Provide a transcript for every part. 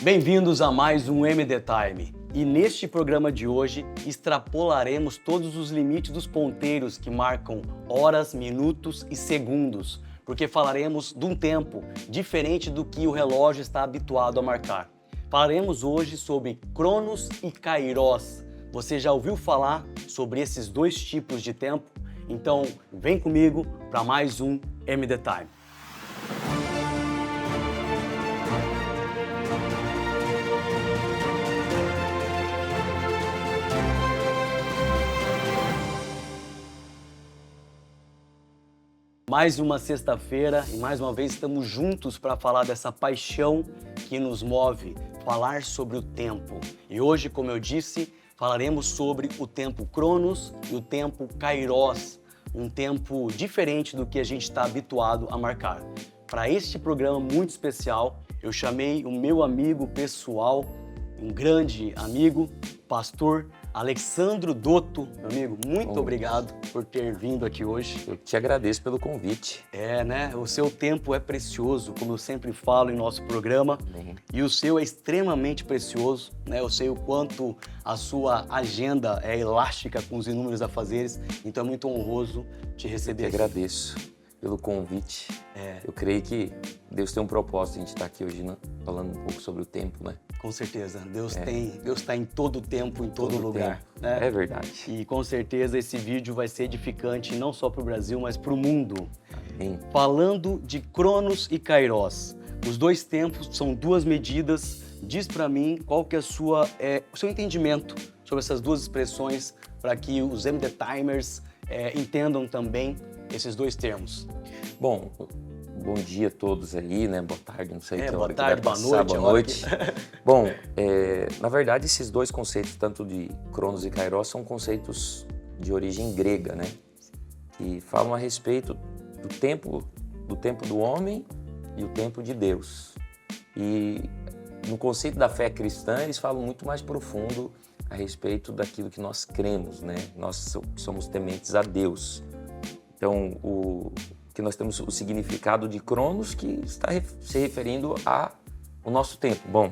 Bem-vindos a mais um MD Time. E neste programa de hoje, extrapolaremos todos os limites dos ponteiros que marcam horas, minutos e segundos, porque falaremos de um tempo diferente do que o relógio está habituado a marcar. Falaremos hoje sobre Cronos e Kairos. Você já ouviu falar sobre esses dois tipos de tempo? Então, vem comigo para mais um MD Time. Mais uma sexta-feira e mais uma vez estamos juntos para falar dessa paixão que nos move, falar sobre o tempo. E hoje, como eu disse, falaremos sobre o tempo Cronos e o tempo Kairos, um tempo diferente do que a gente está habituado a marcar. Para este programa muito especial, eu chamei o meu amigo pessoal, um grande amigo, pastor Alexandro Dotto. Meu amigo, muito obrigado por ter vindo aqui hoje. Eu te agradeço pelo convite. O seu tempo é precioso, como eu sempre falo em nosso programa, e o seu é extremamente precioso, né? Eu sei o quanto a sua agenda é elástica com os inúmeros afazeres, então é muito honroso te receber. Eu te agradeço pelo convite. Eu creio que Deus tem um propósito, a gente está aqui hoje, né? Falando um pouco sobre o tempo, né? Com certeza, Deus está em todo tempo, em todo lugar. Né? É verdade. E com certeza esse vídeo vai ser edificante não só para o Brasil, mas para o mundo. Amém. Falando de Cronos e Kairos, os dois tempos são duas medidas. Diz para mim qual que é o seu entendimento sobre essas duas expressões para que os MD Timers entendam também esses dois termos. Bom dia a todos aí, né? Boa tarde, não sei que hora boa tarde, que vai boa passar, noite. Boa noite. Bom, na verdade, esses dois conceitos, tanto de Cronos e Kairos, são conceitos de origem grega, né? Que falam a respeito do tempo do homem e o tempo de Deus. E no conceito da fé cristã, eles falam muito mais profundo a respeito daquilo que nós cremos, né? Nós somos tementes a Deus. Então, que nós temos o significado de Cronos, que está se referindo ao nosso tempo. Bom,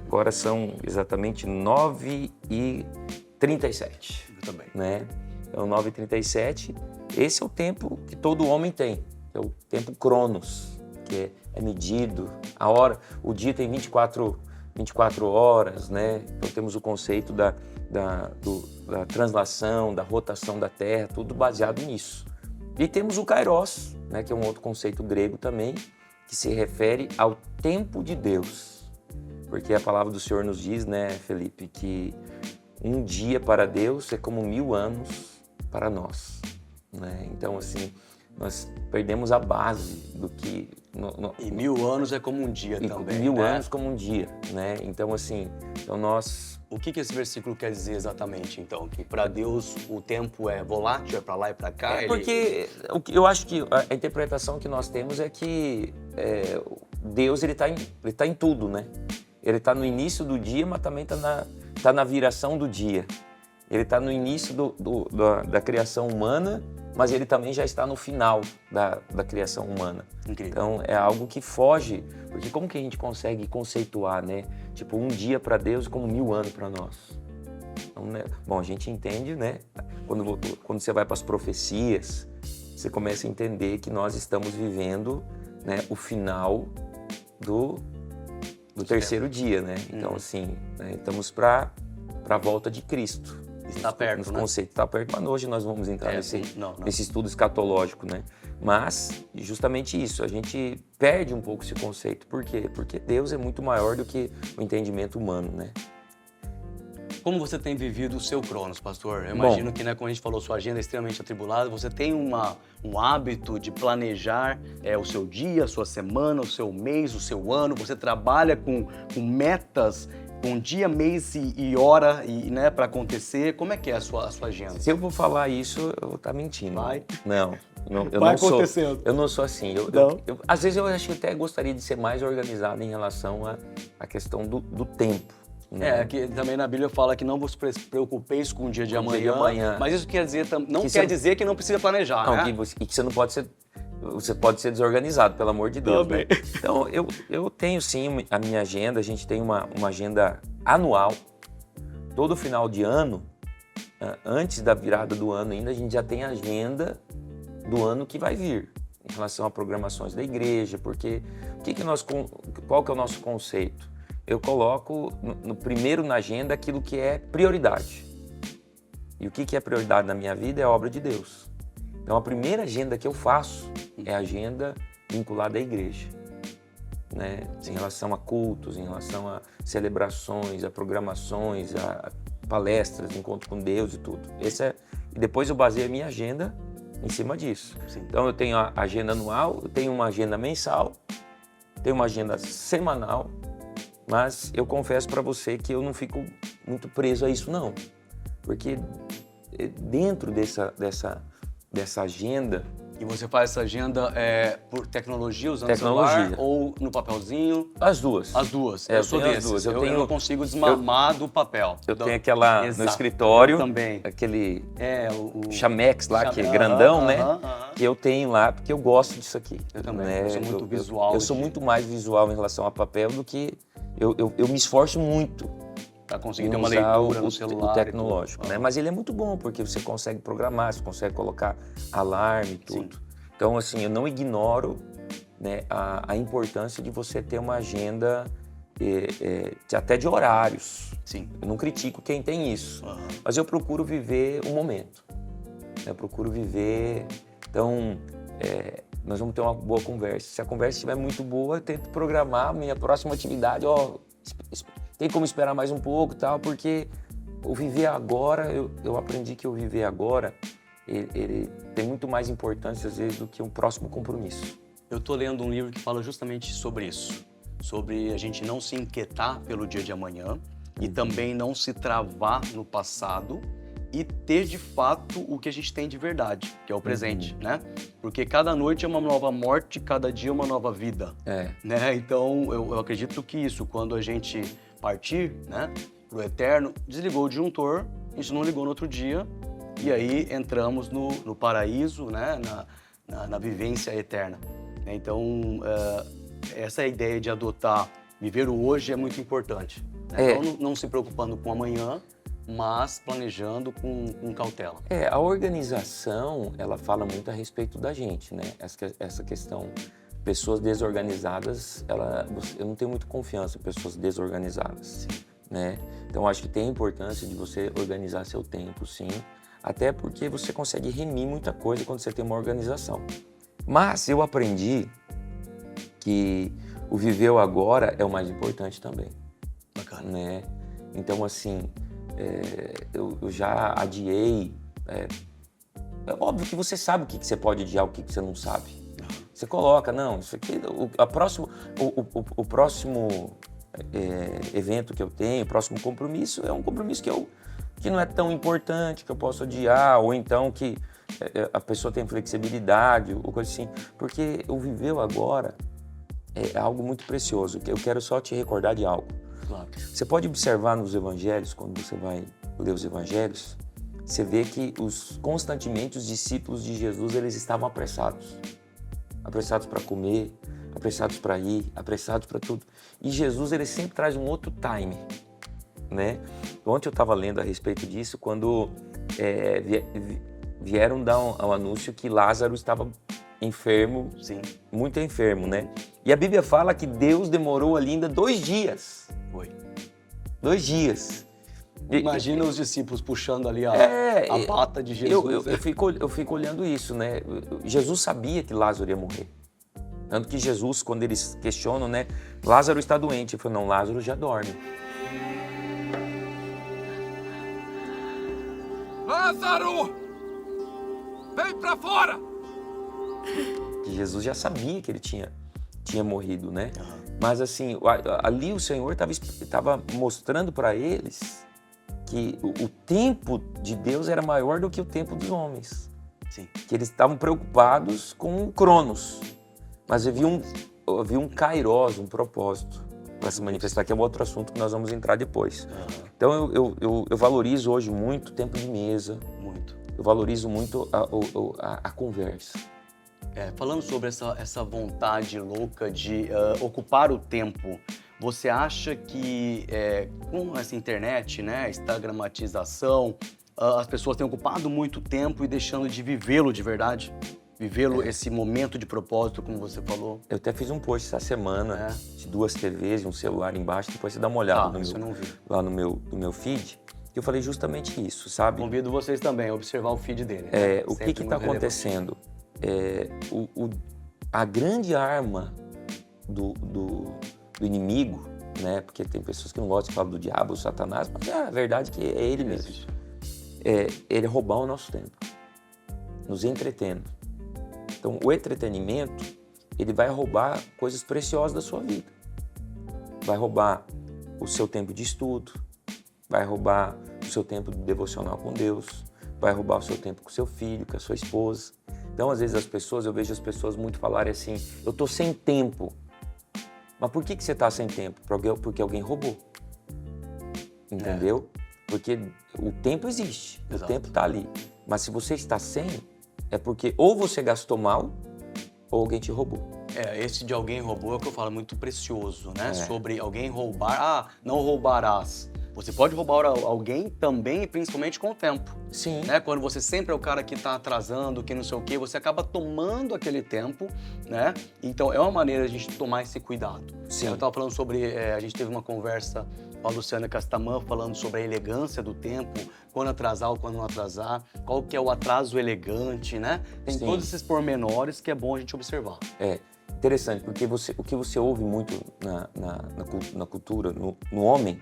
agora são exatamente 9h37. Também. Né? Então, 9h37, esse é o tempo que todo homem tem, é o tempo Cronos, que é medido, a hora, o dia tem 24 horas, né? Então temos o conceito da translação, da rotação da Terra, tudo baseado nisso. E temos o Kairos, né, que é um outro conceito grego também, que se refere ao tempo de Deus. Porque a palavra do Senhor nos diz, né, Felipe, que um dia para Deus é como 1000 anos para nós. Né? Então, assim, nós perdemos a base do que... E 1000 anos é como um dia também. 1000 né? anos como um dia, né? Então, assim, nós... O que esse versículo quer dizer exatamente, então? Que para Deus o tempo é volátil, é para lá e para cá? Porque eu acho que a interpretação que nós temos é que Deus ele tá em tudo, né? Ele está no início do dia, mas também tá na viração do dia. Ele está no início da criação humana, mas ele também já está no final da criação humana. Incrível. Então, é algo que foge, porque como que a gente consegue conceituar, né? Tipo, um dia para Deus como 1000 anos para nós. Então, né? Bom, a gente entende, né? Quando você vai para as profecias, você começa a entender que nós estamos vivendo, né, o final do terceiro dia, né? Então, assim, né, estamos para a volta de Cristo. Está perto, né? Conceito está perto, mas hoje nós vamos entrar nesse estudo escatológico, né? Mas, justamente isso, a gente perde um pouco esse conceito. Por quê? Porque Deus é muito maior do que o entendimento humano, né? Como você tem vivido o seu Cronos, pastor? Eu imagino que, né, como a gente falou, sua agenda é extremamente atribulada, você tem um hábito de planejar o seu dia, a sua semana, o seu mês, o seu ano, você trabalha com metas, com dia, mês e hora né, para acontecer. Como é que é a sua agenda? Se eu vou falar isso, eu vou estar mentindo. Vai? Não, eu vai não sou. Acontecendo. Eu não sou assim. Às vezes eu acho que até gostaria de ser mais organizado em relação à questão do tempo. Né? Que também na Bíblia fala que não vos preocupeis com o dia de amanhã, mas isso quer dizer, não quer dizer que não precisa planejar, não, né? E que você não pode ser... você pode ser desorganizado, pelo amor de Deus. Também. Né? Então, eu tenho sim a minha agenda, a gente tem uma agenda anual. Todo final de ano, antes da virada do ano ainda, a gente já tem a agenda do ano que vai vir, em relação a programações da igreja, porque qual que é o nosso conceito? Eu coloco primeiro na agenda aquilo que é prioridade. E o que é prioridade na minha vida é a obra de Deus. Então a primeira agenda que eu faço é a agenda vinculada à igreja, né? Em relação a cultos, em relação a celebrações, a programações, a palestras, encontro com Deus e tudo. E depois eu baseio a minha agenda em cima disso. Sim. Então eu tenho a agenda anual, eu tenho uma agenda mensal, tenho uma agenda semanal, mas eu confesso para você que eu não fico muito preso a isso não, porque dentro dessa agenda... E você faz essa agenda por tecnologia, usando tecnologia. Celular ou no papelzinho? As duas. As duas. Eu sou tenho as desses. duas. Eu não consigo desmamar do papel. Eu tenho aquela Exato. no escritório, Eu também. aquele o Chamex lá, que é grandão, né? aham. Que eu tenho lá, porque eu gosto disso aqui. Eu também. Né? Eu sou muito visual. Eu sou muito mais visual em relação a papel do que... Eu me esforço muito Pra conseguir em ter uma usar leitura no o celular. tecnológico, e tudo. né? Mas ele é muito bom, porque você consegue programar, você consegue colocar alarme e tudo. Sim. Então, assim, eu não ignoro, né, a importância de você ter uma agenda até de horários. Sim. Eu não critico quem tem isso, Aham. mas eu procuro viver o momento. Eu procuro viver... Então, nós vamos ter uma boa conversa. Se a conversa estiver muito boa, eu tento programar a minha próxima atividade. Tem como esperar mais um pouco e tal, porque o viver agora, eu aprendi que o viver agora, ele tem muito mais importância, às vezes, do que um próximo compromisso. Eu tô lendo um livro que fala justamente sobre isso. Sobre a gente não se inquietar pelo dia de amanhã e também não se travar no passado e ter, de fato, o que a gente tem de verdade, que é o presente, né? Porque cada noite é uma nova morte, cada dia é uma nova vida. Né? Então, eu acredito que isso, quando a gente partir, né, pro eterno, desligou o disjuntor, a gente não ligou no outro dia, e aí entramos no paraíso, né, na vivência eterna. Então, essa ideia de adotar, viver o hoje é muito importante. Né? Então, não se preocupando com amanhã, mas planejando com cautela. A organização, ela fala muito a respeito da gente, né? Essa questão, pessoas desorganizadas, eu não tenho muita confiança em pessoas desorganizadas, né? Então, acho que tem a importância de você organizar seu tempo, sim, até porque você consegue remir muita coisa quando você tem uma organização. Mas eu aprendi que o viver o agora é o mais importante também. Bacana. Né? Então, assim, eu já adiei. É óbvio que você sabe o que você pode adiar, o que você não sabe. Você coloca, não, isso aqui, o próximo evento que eu tenho, o próximo compromisso, é um compromisso que não é tão importante, que eu posso adiar, ou então que a pessoa tem flexibilidade, ou coisa assim. Porque o viver o agora é algo muito precioso. Eu quero só te recordar de algo. Claro. Você pode observar nos evangelhos, quando você vai ler os evangelhos, você vê que constantemente os discípulos de Jesus, eles estavam apressados. Apressados para comer, apressados para ir, apressados para tudo. E Jesus, ele sempre traz um outro time, né? Ontem eu estava lendo a respeito disso, quando vieram dar um anúncio que Lázaro estava enfermo, Sim. muito enfermo, né? E a Bíblia fala que Deus demorou ali ainda 2 dias. Foi. 2 dias. Imagina os discípulos puxando ali a pata de Jesus. Eu fico olhando isso, né? Jesus sabia que Lázaro ia morrer. Tanto que Jesus, quando eles questionam, né? Lázaro está doente. Ele falou, não, Lázaro já dorme. Lázaro! Vem pra fora! Que Jesus já sabia que ele tinha morrido, né? Mas assim, ali o Senhor estava mostrando para eles que o tempo de Deus era maior do que o tempo dos homens. Sim. Que eles estavam preocupados com o Cronos. Mas havia um kairos, um propósito para se manifestar, que é um outro assunto que nós vamos entrar depois. Então eu valorizo hoje muito o tempo de mesa. Muito. Eu valorizo muito a conversa. Falando sobre essa vontade louca de ocupar o tempo, você acha que com essa internet, né, instagramatização, as pessoas têm ocupado muito tempo e deixando de vivê-lo de verdade? Vivê-lo, esse momento de propósito, como você falou? Eu até fiz um post essa semana de 2 TVs e um celular embaixo, depois você dá uma olhada lá no meu feed. Eu falei justamente isso, sabe? Convido vocês também a observar o feed dele. Né? O que está acontecendo? A grande arma do inimigo, né? Porque tem pessoas que não gostam de falar do diabo, do Satanás, mas a verdade é que é ele mesmo. Ele é roubar o nosso tempo, nos entretendo. Então, o entretenimento, ele vai roubar coisas preciosas da sua vida. Vai roubar o seu tempo de estudo, vai roubar o seu tempo de devocional com Deus, vai roubar o seu tempo com seu filho, com a sua esposa. Então, às vezes, eu vejo as pessoas muito falarem assim, eu tô sem tempo. Mas por que você tá sem tempo? Porque alguém roubou. Entendeu? Porque o tempo existe, o tempo tá ali. Mas se você está sem, é porque ou você gastou mal, ou alguém te roubou. Esse de alguém roubou é o que eu falo, muito precioso, né? Sobre alguém roubar, não roubarás. Você pode roubar alguém também e principalmente com o tempo. Sim. Né? Quando você sempre é o cara que tá atrasando, que não sei o quê, você acaba tomando aquele tempo, né? Então é uma maneira de a gente tomar esse cuidado. Sim. Eu tava falando sobre, a gente teve uma conversa com a Luciana Castamã falando sobre a elegância do tempo, quando atrasar ou quando não atrasar, qual que é o atraso elegante, né? Tem todos esses pormenores que é bom a gente observar. Interessante, porque o que você ouve muito na cultura, no homem,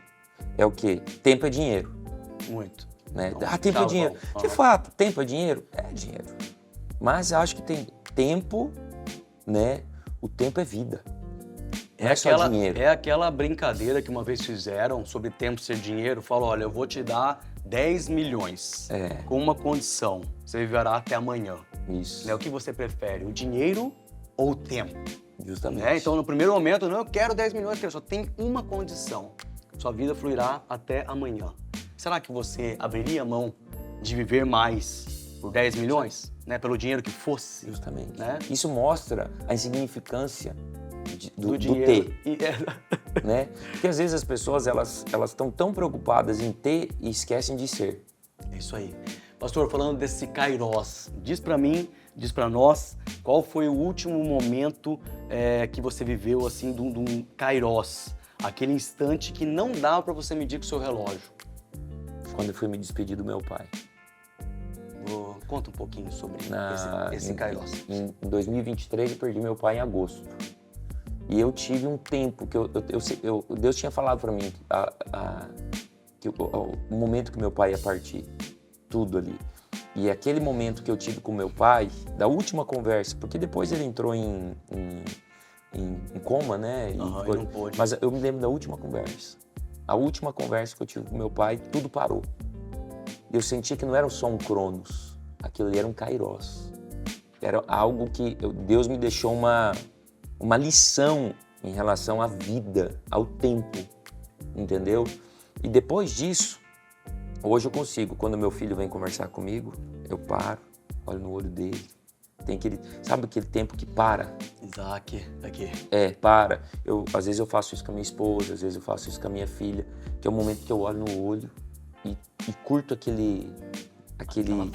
é o quê? Tempo é dinheiro. Muito. Né? Tempo é dinheiro. De fato, tempo é dinheiro? É dinheiro. Mas eu acho que tem tempo, né? O tempo é vida. Não é só dinheiro. É aquela brincadeira que uma vez fizeram sobre tempo ser dinheiro. Falou, olha, eu vou te dar 10 milhões com uma condição. Você viverá até amanhã. Isso. Né? O que você prefere, o dinheiro ou o tempo? Justamente. Né? Então, no primeiro momento, não, eu quero 10 milhões, só tem uma condição. Sua vida fluirá até amanhã. Será que você abriria mão de viver mais por 10 milhões? Né? Pelo dinheiro que fosse? Justamente. Né? Isso mostra a insignificância do dinheiro. ter. Né? Porque às vezes as pessoas elas estão tão preocupadas em ter e esquecem de ser. É isso aí. Pastor, falando desse Kairos, diz pra mim, diz pra nós, qual foi o último momento que você viveu assim de um Kairos? Aquele instante que não dava para você medir com o seu relógio. Quando eu fui me despedir do meu pai. Conta um pouquinho sobre esse Kairos. Em 2023 eu perdi meu pai em agosto. E eu tive um tempo que Deus tinha falado para mim que o momento que meu pai ia partir. Tudo ali. E aquele momento que eu tive com meu pai, da última conversa, porque depois ele entrou em coma, né? Não pôde. Mas eu me lembro da última conversa. A última conversa que eu tive com meu pai, tudo parou. Eu senti que não era só um Cronos, aquilo ali era um Kairos. Era algo que Deus me deixou uma lição em relação à vida, ao tempo, entendeu? E depois disso, hoje eu consigo, quando meu filho vem conversar comigo, eu paro, olho no olho dele. Sabe aquele tempo que para? Isaac, aqui. Para. Às vezes eu faço isso com a minha esposa, às vezes eu faço isso com a minha filha, que é o momento que eu olho no olho e curto aquela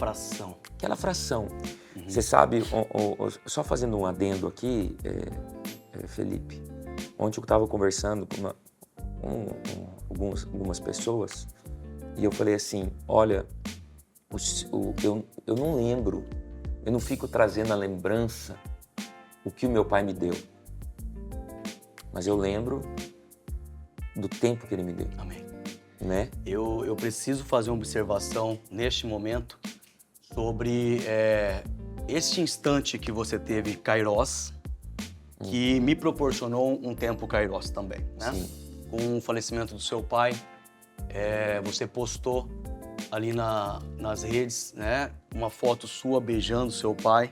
fração. Você sabe, só fazendo um adendo aqui, Felipe, ontem eu estava conversando com algumas pessoas e eu falei assim, olha, eu não lembro, eu não fico trazendo a lembrança o que o meu pai me deu, mas eu lembro do tempo que ele me deu. Amém. Né? Eu preciso fazer uma observação neste momento sobre este instante que você teve Kairos, que me proporcionou um tempo Kairos também, né? Sim. Com o falecimento do seu pai, você postou ali nas redes, né, uma foto sua beijando seu pai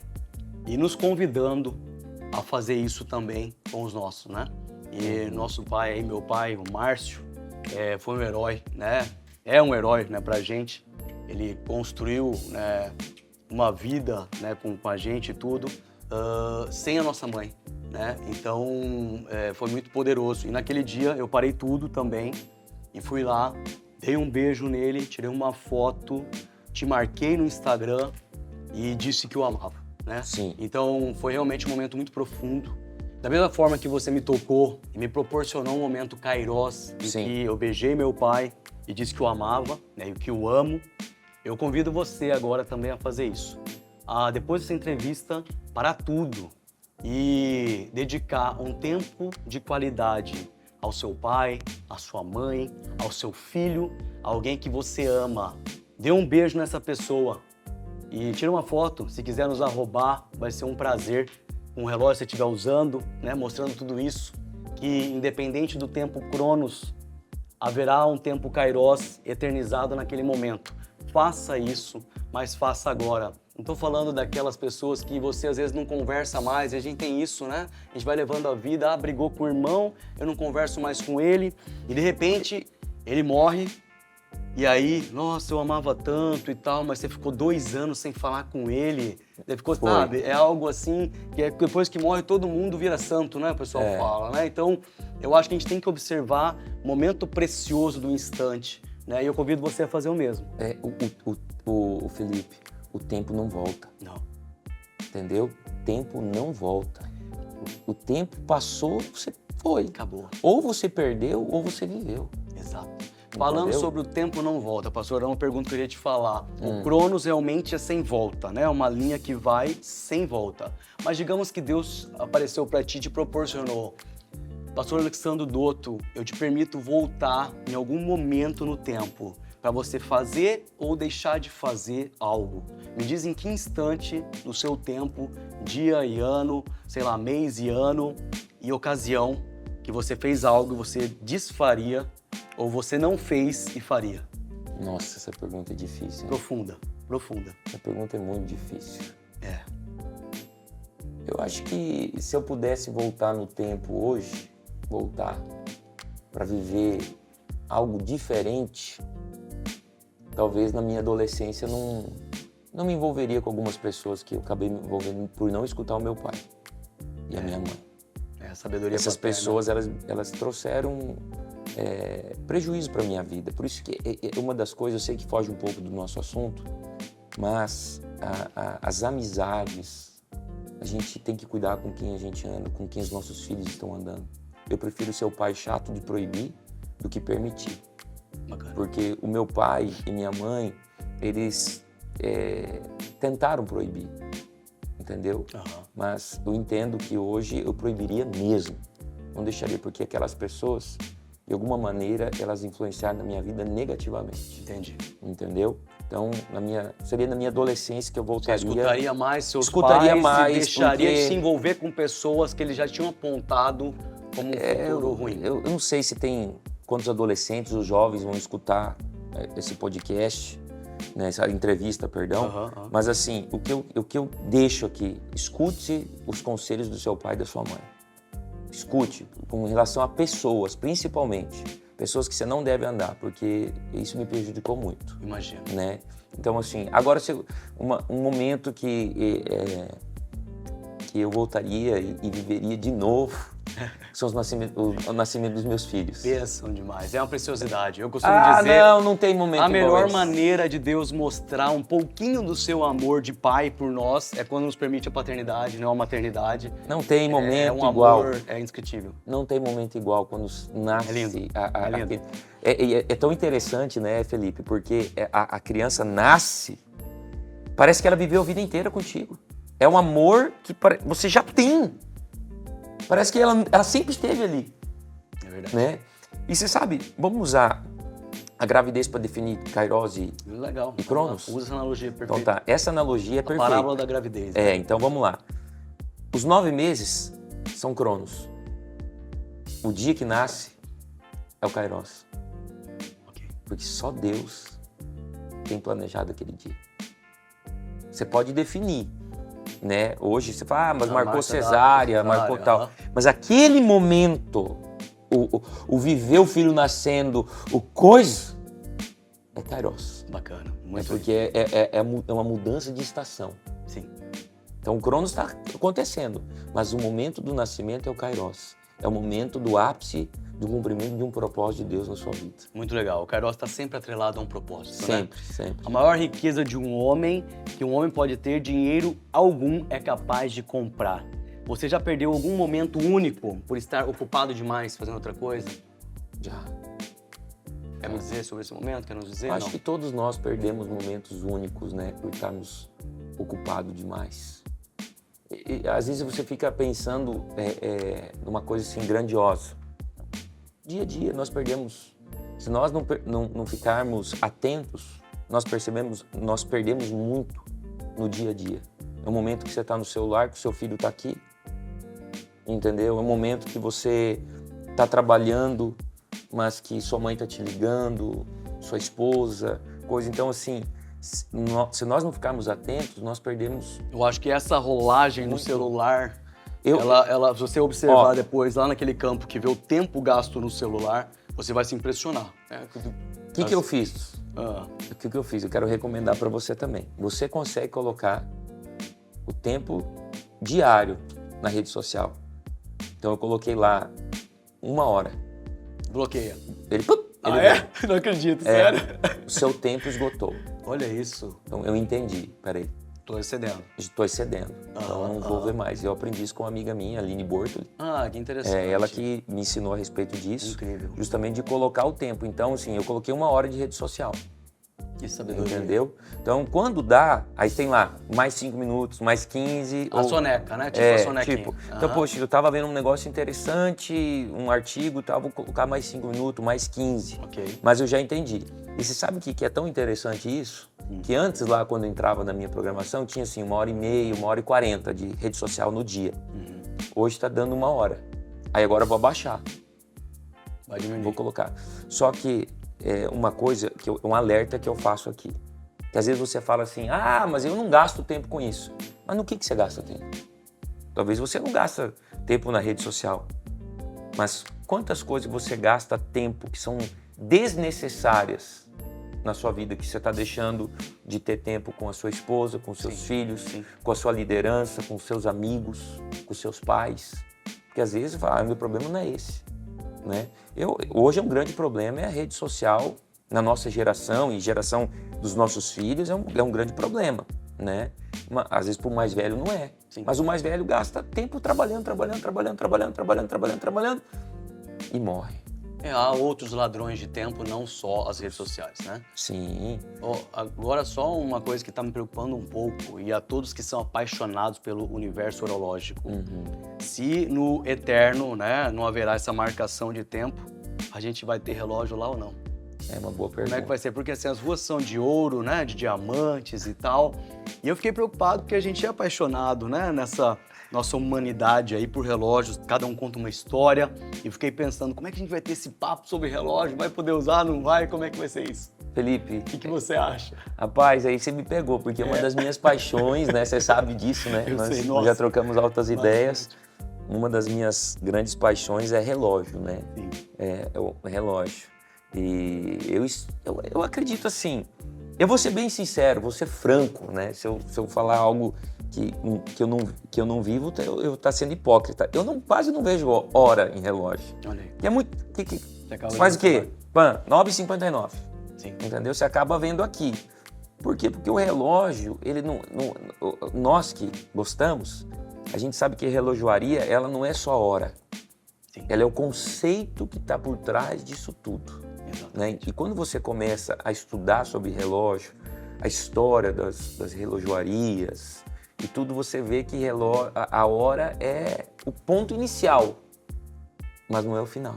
e nos convidando a fazer isso também com os nossos, né? E nosso pai aí, meu pai, o Márcio, foi um herói, né? É um herói, né, pra gente. Ele construiu, né, uma vida, né, com a gente e tudo. sem a nossa mãe, né? Então, foi muito poderoso. E naquele dia eu parei tudo também e fui lá, dei um beijo nele, tirei uma foto, te marquei no Instagram e disse que o amava, né? Sim. Então, foi realmente um momento muito profundo. Da mesma forma que você me tocou e me proporcionou um momento kairós em Sim. que eu beijei meu pai e disse que o amava, né, e que o amo, eu convido você agora também a fazer isso. Depois dessa entrevista, parar tudo e dedicar um tempo de qualidade ao seu pai, à sua mãe, ao seu filho, a alguém que você ama. Dê um beijo nessa pessoa e tira uma foto. Se quiser nos arrobar, vai ser um prazer. Um relógio que você estiver usando, né, mostrando tudo isso, que independente do tempo Cronos, haverá um tempo Kairós eternizado naquele momento. Faça isso, mas faça agora. Não estou falando daquelas pessoas que você às vezes não conversa mais, e a gente tem isso, né? A gente vai levando a vida, brigou com o irmão, eu não converso mais com ele, e de repente ele morre, e aí, nossa, eu amava tanto e tal, mas você ficou 2 anos sem falar com ele. Ele ficou, sabe, é algo assim, que depois que morre todo mundo vira santo, né? O pessoal fala, né? Então, eu acho que a gente tem que observar o momento precioso do instante, né? E eu convido você a fazer o mesmo. O Felipe, o tempo não volta. Não. Entendeu? O tempo não volta. O tempo passou, você foi. Acabou. Ou você perdeu, ou você viveu. Exato. Falando Entendeu? sobre o tempo não volta, pastor, é uma pergunta que eu queria te falar. O Cronos realmente é sem volta, né? É uma linha que vai sem volta. Mas digamos que Deus apareceu para ti e te proporcionou. Pastor Alexandre Dotto, eu te permito voltar em algum momento no tempo para você fazer ou deixar de fazer algo. Me diz em que instante no seu tempo, dia e ano, sei lá, mês e ano e ocasião que você fez algo e você desfaria ou você não fez e faria? Nossa, essa pergunta é difícil. Hein? Profunda, profunda. Essa pergunta é muito difícil. É. Eu acho que se eu pudesse voltar no tempo hoje, voltar para viver algo diferente, talvez na minha adolescência não me envolveria com algumas pessoas que eu acabei me envolvendo por não escutar o meu pai e a minha mãe. Sabedoria Essas paterna. pessoas, elas trouxeram prejuízo para minha vida. Por isso que é uma das coisas, eu sei que foge um pouco do nosso assunto, mas as amizades, a gente tem que cuidar com quem a gente anda, com quem os nossos filhos estão andando. Eu prefiro ser o pai chato de proibir do que permitir. Bacana. Porque o meu pai e minha mãe, eles tentaram proibir, entendeu? Aham. Mas eu entendo que hoje eu proibiria mesmo. Não deixaria, porque aquelas pessoas, de alguma maneira, elas influenciaram na minha vida negativamente. Entendi. Entendeu? Então, seria na minha adolescência que eu voltaria. Você escutaria mais seus Escutaria pais mais, e deixaria porque- de se envolver com pessoas que eles já tinham apontado como um futuro ruim. Eu não sei se tem quantos adolescentes ou jovens vão escutar esse podcast, né, essa entrevista, perdão. Aham. Mas assim, o que eu deixo aqui, escute os conselhos do seu pai e da sua mãe. Escute com relação a pessoas, principalmente. Pessoas que você não deve andar, porque isso me prejudicou muito. Imagina. Né? Então, assim, agora um momento que eu voltaria e viveria de novo são o nascimento dos meus filhos. Bênção demais. É uma preciosidade. Eu costumo Ah, dizer... não tem momento A igual melhor esse. maneira de Deus mostrar um pouquinho do seu amor de pai por nós é quando nos permite a paternidade, não a maternidade. Não tem momento É um igual. amor indescritível. Não tem momento igual quando nasce. É lindo. É lindo. É tão interessante, né, Felipe? Porque a criança nasce, parece que ela viveu a vida inteira contigo. É um amor que você já tem. Parece que ela sempre esteve ali. É verdade. Né? E você sabe, vamos usar a gravidez para definir Kairos e Legal. E Cronos? Usa essa analogia Então perfeita. tá, essa analogia é A perfeita. parábola da gravidez. Né? Então vamos lá. Os 9 meses são Cronos. O dia que nasce é o Kairos. Ok. Porque só Deus tem planejado aquele dia. Você pode definir, né? Hoje você fala, mas marcou marca cesárea, data, marcou tal. aham. Mas aquele momento, o viver o filho nascendo, o coisa, é Kairos. Bacana. Muito Porque é uma mudança de estação. Sim. Então o Cronos está acontecendo, mas o momento do nascimento é o Kairos. É o momento do ápice do cumprimento de um propósito de Deus na sua vida. Muito legal. O Kairos está sempre atrelado a um propósito, Sempre, né? sempre. A maior riqueza de um homem, que um homem pode ter, dinheiro algum é capaz de comprar. Você já perdeu algum momento único por estar ocupado demais fazendo outra coisa? Já. Quer me dizer sobre esse momento? Quer nos dizer? Acho Não. que todos nós perdemos momentos únicos, né? Por estarmos ocupados demais. E às vezes você fica pensando numa coisa assim grandiosa. Dia a dia nós perdemos. Se nós não ficarmos atentos, nós perdemos muito no dia a dia. É o momento que você está no celular, que o seu filho está aqui, entendeu? É o momento que você está trabalhando, mas que sua mãe está te ligando, sua esposa, coisa. Então, assim, se nós não ficarmos atentos, nós perdemos. Eu acho que essa rolagem no celular, Eu- se você observar depois lá naquele campo que vê o tempo gasto no celular, você vai se impressionar. O que eu fiz? O que eu fiz? Eu quero recomendar para você também. Você consegue colocar o tempo diário na rede social. Então eu coloquei lá 1 hora. Bloqueia. Ele É? Não acredito, sério. o seu tempo esgotou. Olha isso. Então eu entendi. Peraí, Tô excedendo. estou excedendo. Então não vou ver mais. Eu aprendi isso com uma amiga minha, Aline Bortoli. Ah, que interessante. É ela que me ensinou a respeito disso. Incrível. Justamente de colocar o tempo. Então, assim, eu coloquei 1 hora de rede social. Que sabedoria. Entendeu? Então, quando dá, aí tem lá mais 5 minutos, mais 15. A soneca, né? Tipo a sonequinha. Então, poxa, eu tava vendo um negócio interessante, um artigo e tal, vou colocar mais 5 minutos, mais 15. Ok. Mas eu já entendi. E você sabe o que é tão interessante isso? Que antes lá, quando eu entrava na minha programação, tinha assim 1h30, 1h40 de rede social no dia. Hoje tá dando 1 hora. Aí agora eu vou abaixar. Vai diminuir. Vou colocar. Só que uma coisa, um alerta que eu faço aqui. Que às vezes você fala assim, mas eu não gasto tempo com isso. Mas no que você gasta tempo? Talvez você não gasta tempo na rede social. Mas quantas coisas você gasta tempo que são desnecessárias na sua vida, que você está deixando de ter tempo com a sua esposa, com seus filhos, com a sua liderança, com seus amigos, com seus pais. Porque às vezes você fala, meu problema não é esse. Né? Hoje um grande problema é a rede social na nossa geração e geração dos nossos filhos é um grande problema, né? Às vezes para o mais velho não é, mas o mais velho gasta tempo trabalhando e morre. Há outros ladrões de tempo, não só as redes sociais, né? Sim. Agora só uma coisa que está me preocupando um pouco, e a todos que são apaixonados pelo universo orológico. Se no eterno, né, não haverá essa marcação de tempo, a gente vai ter relógio lá ou não? É uma boa pergunta. Como é que vai ser? Porque assim, as ruas são de ouro, né, de diamantes e tal. E eu fiquei preocupado porque a gente é apaixonado, né, nessa nossa humanidade aí por relógios, cada um conta uma história. E fiquei pensando, como é que a gente vai ter esse papo sobre relógio? Vai poder usar, não vai? Como é que vai ser isso? Felipe, O que você acha? rapaz, aí você me pegou, porque é uma das minhas paixões, né? Você sabe disso, né? Eu sei, Nós nossa. já trocamos altas ideias. Uma das minhas grandes paixões é relógio, né? Sim. É o relógio. E eu acredito assim, eu vou ser bem sincero, vou ser franco, né? Se eu falar algo que eu não vivo, eu tá sendo hipócrita. Eu quase não vejo hora em relógio. Olha aí. Que é muito... acaba faz o quê? vendo Pan, 9h59. Sim. Entendeu? Você acaba vendo aqui. Por quê? Porque o relógio, ele nós que gostamos, a gente sabe que a relojoaria, ela não é só hora. Sim. Ela é o conceito que está por trás disso tudo. Exatamente. Né? E quando você começa a estudar sobre relógio, a história das relojoarias e tudo, você vê que a hora é o ponto inicial, mas não é o final.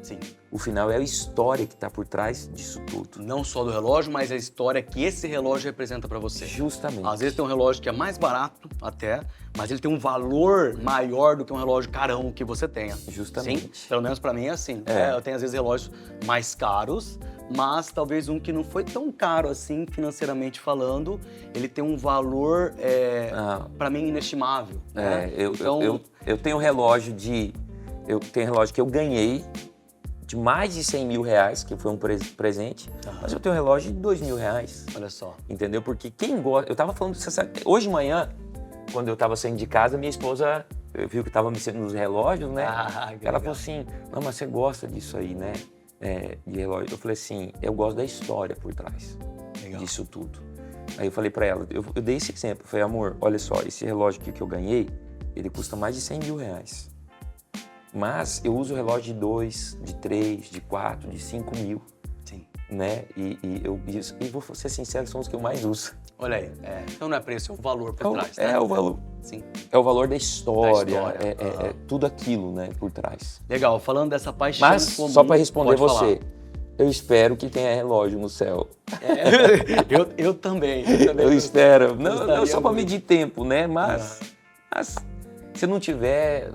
Sim. O final é a história que está por trás disso tudo. Não só do relógio, mas a história que esse relógio representa para você. Justamente. Às vezes tem um relógio que é mais barato até, mas ele tem um valor maior do que um relógio carão que você tenha. Justamente. Sim? Pelo menos para mim é assim. Eu tenho às vezes relógios mais caros, mas talvez um que não foi tão caro assim, financeiramente falando, ele tem um valor, para mim, inestimável. Né? Eu tenho relógio que eu ganhei de mais de 100 mil reais, que foi um presente, mas eu tenho um relógio de 2 mil reais. Olha só. Entendeu? Porque quem gosta... Eu tava falando... Hoje de manhã, quando eu tava saindo de casa, minha esposa viu que eu tava mexendo nos relógios, né? Ela falou assim, não, mas você gosta disso aí, né? De relógio. Eu falei assim, eu gosto da história por trás disso tudo. Aí eu falei pra ela, eu dei esse exemplo, eu falei, amor, olha só, esse relógio aqui que eu ganhei, ele custa mais de 100 mil reais. Mas eu uso relógio de 2, de 3, de 4, de 5 mil. Sim. Né? E vou ser sincero, são os que eu mais uso. Olha aí, então não é preço, é o valor por trás, né? É o valor. Sim. É o valor da história, é tudo aquilo, né, por trás. Legal, falando dessa paixão Mas, comum, só para responder pode você, falar. eu espero que tenha relógio no céu. Eu também. Eu espero. Não gostaria só para muito. medir tempo, né? Mas se não tiver,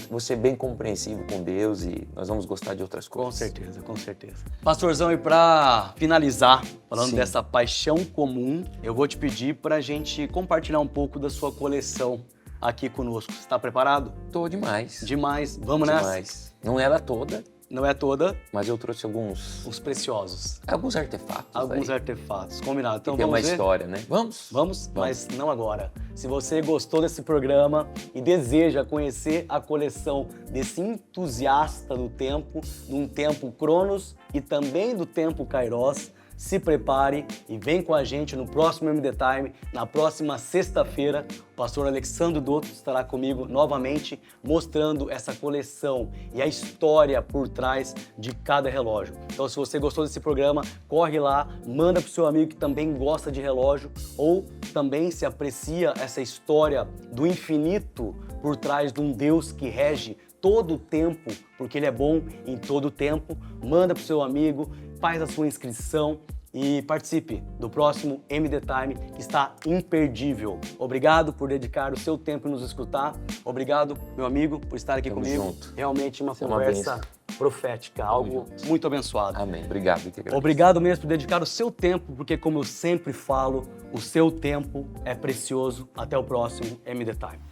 vou ser bem compreensivo com Deus e nós vamos gostar de outras coisas. Com certeza, com certeza. Pastorzão, e para finalizar, falando Sim. dessa paixão comum, eu vou te pedir para a gente compartilhar um pouco da sua coleção aqui conosco. Você está preparado? Tô demais. Demais. Vamos nessa? Demais. Não é ela toda, Não é toda, mas eu trouxe alguns preciosos. artefatos. Alguns aí, artefatos. Combinado. Então que tem uma vamos ver? história, né? Vamos? Vamos, mas não agora. Se você gostou desse programa e deseja conhecer a coleção desse entusiasta do tempo, de um tempo Cronos e também do tempo Kairos, se prepare e vem com a gente no próximo MD Time, na próxima sexta-feira. O pastor Alexandre Dotto estará comigo novamente mostrando essa coleção e a história por trás de cada relógio. Então, se você gostou desse programa, corre lá, manda pro seu amigo que também gosta de relógio ou também se aprecia essa história do infinito por trás de um Deus que rege todo o tempo, porque Ele é bom em todo o tempo. Manda pro seu amigo, faz a sua inscrição e participe do próximo MD Time, que está imperdível. Obrigado por dedicar o seu tempo e nos escutar. Obrigado, meu amigo, por estar aqui Tamo comigo. junto. Realmente uma Isso é uma conversa bênção. profética, algo muito abençoado. Amém. Obrigado. Eu que agradeço. Obrigado mesmo por dedicar o seu tempo, porque como eu sempre falo, o seu tempo é precioso. Até o próximo MD Time.